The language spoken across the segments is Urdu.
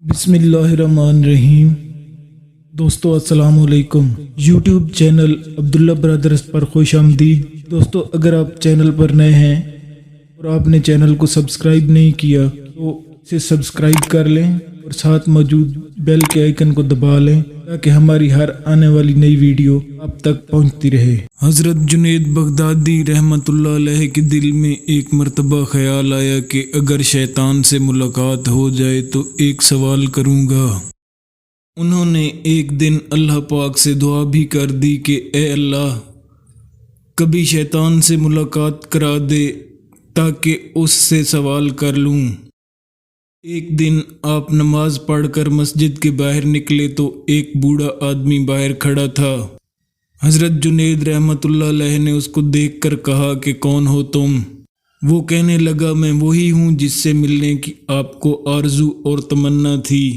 بسم اللہ الرحمن الرحیم۔ دوستو السلام علیکم۔ یوٹیوب چینل عبداللہ برادرز پر خوش آمدید۔ دوستو اگر آپ چینل پر نئے ہیں اور آپ نے چینل کو سبسکرائب نہیں کیا تو اسے سبسکرائب کر لیں اور ساتھ موجود بیل کے آئیکن کو دبا لیں تاکہ ہماری ہر آنے والی نئی ویڈیو آپ تک پہنچتی رہے۔ حضرت جنید بغدادی رحمۃ اللہ علیہ کے دل میں ایک مرتبہ خیال آیا کہ اگر شیطان سے ملاقات ہو جائے تو ایک سوال کروں گا۔ انہوں نے ایک دن اللہ پاک سے دعا بھی کر دی کہ اے اللہ، کبھی شیطان سے ملاقات کرا دے تاکہ اس سے سوال کر لوں۔ ایک دن آپ نماز پڑھ کر مسجد کے باہر نکلے تو ایک بوڑھا آدمی باہر کھڑا تھا۔ حضرت جنید رحمۃ اللہ علیہ نے اس کو دیکھ کر کہا کہ کون ہو تم؟ وہ کہنے لگا میں وہی ہوں جس سے ملنے کی آپ کو آرزو اور تمنا تھی۔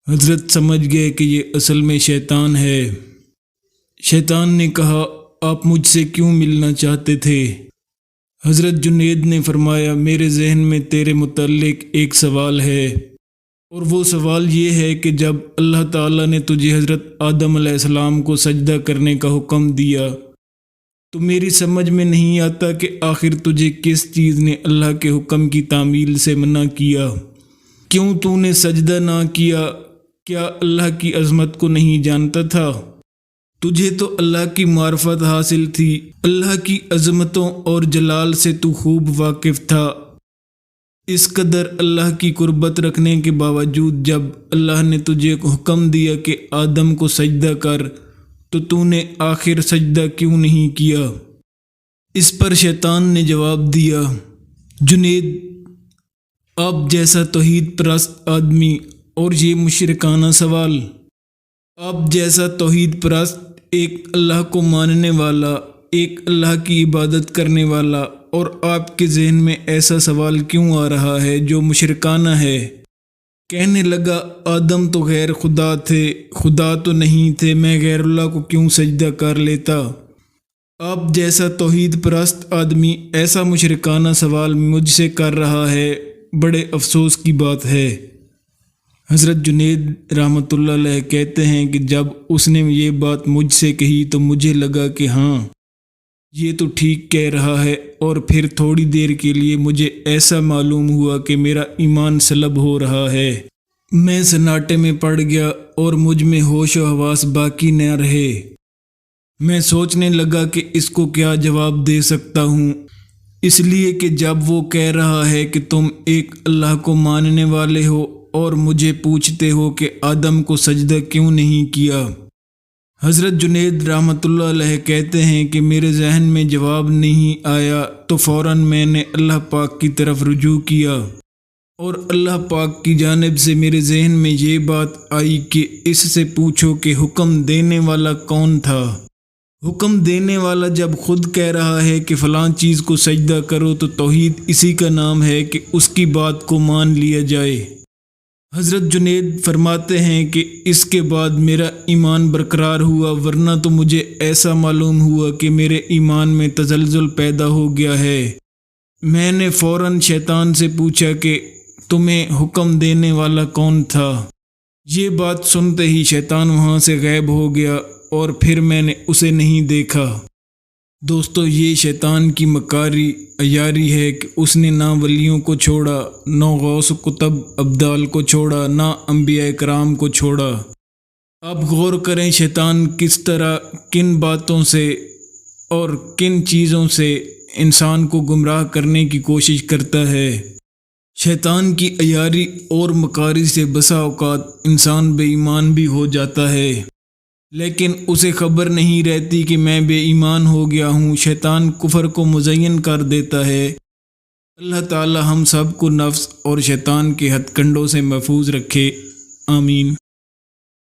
حضرت سمجھ گئے کہ یہ اصل میں شیطان ہے۔ شیطان نے کہا آپ مجھ سے کیوں ملنا چاہتے تھے؟ حضرت جنید نے فرمایا میرے ذہن میں تیرے متعلق ایک سوال ہے، اور وہ سوال یہ ہے کہ جب اللہ تعالیٰ نے تجھے حضرت آدم علیہ السلام کو سجدہ کرنے کا حکم دیا تو میری سمجھ میں نہیں آتا کہ آخر تجھے کس چیز نے اللہ کے حکم کی تعمیل سے منع کیا؟ کیوں تو نے سجدہ نہ کیا؟ کیا اللہ کی عظمت کو نہیں جانتا تھا؟ تجھے تو اللہ کی معرفت حاصل تھی، اللہ کی عظمتوں اور جلال سے تو خوب واقف تھا۔ اس قدر اللہ کی قربت رکھنے کے باوجود جب اللہ نے تجھے حکم دیا کہ آدم کو سجدہ کر تو نے آخر سجدہ کیوں نہیں کیا؟ اس پر شیطان نے جواب دیا جنید، آپ جیسا توحید پرست آدمی اور یہ مشرکانہ سوال، آپ جیسا توحید پرست ایک اللہ کو ماننے والا، ایک اللہ کی عبادت کرنے والا، اور آپ کے ذہن میں ایسا سوال کیوں آ رہا ہے جو مشرکانہ ہے؟ کہنے لگا آدم تو غیر خدا تھے، خدا تو نہیں تھے، میں غیر اللہ کو کیوں سجدہ کر لیتا؟ آپ جیسا توحید پرست آدمی ایسا مشرکانہ سوال مجھ سے کر رہا ہے، بڑے افسوس کی بات ہے۔ حضرت جنید رحمۃ اللہ علیہ کہتے ہیں کہ جب اس نے یہ بات مجھ سے کہی تو مجھے لگا کہ ہاں یہ تو ٹھیک کہہ رہا ہے، اور پھر تھوڑی دیر کے لیے مجھے ایسا معلوم ہوا کہ میرا ایمان سلب ہو رہا ہے۔ میں سناٹے میں پڑ گیا اور مجھ میں ہوش و حواس باقی نہ رہے۔ میں سوچنے لگا کہ اس کو کیا جواب دے سکتا ہوں، اس لیے کہ جب وہ کہہ رہا ہے کہ تم ایک اللہ کو ماننے والے ہو اور مجھے پوچھتے ہو کہ آدم کو سجدہ کیوں نہیں کیا۔ حضرت جنید رحمۃ اللہ علیہ کہتے ہیں کہ میرے ذہن میں جواب نہیں آیا تو فوراً میں نے اللہ پاک کی طرف رجوع کیا، اور اللہ پاک کی جانب سے میرے ذہن میں یہ بات آئی کہ اس سے پوچھو کہ حکم دینے والا کون تھا؟ حکم دینے والا جب خود کہہ رہا ہے کہ فلاں چیز کو سجدہ کرو تو توحید اسی کا نام ہے کہ اس کی بات کو مان لیا جائے۔ حضرت جنید فرماتے ہیں کہ اس کے بعد میرا ایمان برقرار ہوا، ورنہ تو مجھے ایسا معلوم ہوا کہ میرے ایمان میں تزلزل پیدا ہو گیا ہے۔ میں نے فوراً شیطان سے پوچھا کہ تمہیں حکم دینے والا کون تھا؟ یہ بات سنتے ہی شیطان وہاں سے غائب ہو گیا اور پھر میں نے اسے نہیں دیکھا۔ دوستو یہ شیطان کی مکاری عیاری ہے کہ اس نے نہ ولیوں کو چھوڑا، نہ غوث کتب ابدال کو چھوڑا، نہ انبیاء کرام کو چھوڑا۔ آپ غور کریں شیطان کس طرح کن باتوں سے اور کن چیزوں سے انسان کو گمراہ کرنے کی کوشش کرتا ہے۔ شیطان کی عیاری اور مکاری سے بسا اوقات انسان بے ایمان بھی ہو جاتا ہے، لیکن اسے خبر نہیں رہتی کہ میں بے ایمان ہو گیا ہوں۔ شیطان کفر کو مزین کر دیتا ہے۔ اللہ تعالی ہم سب کو نفس اور شیطان کے ہتھ کنڈوں سے محفوظ رکھے، آمین۔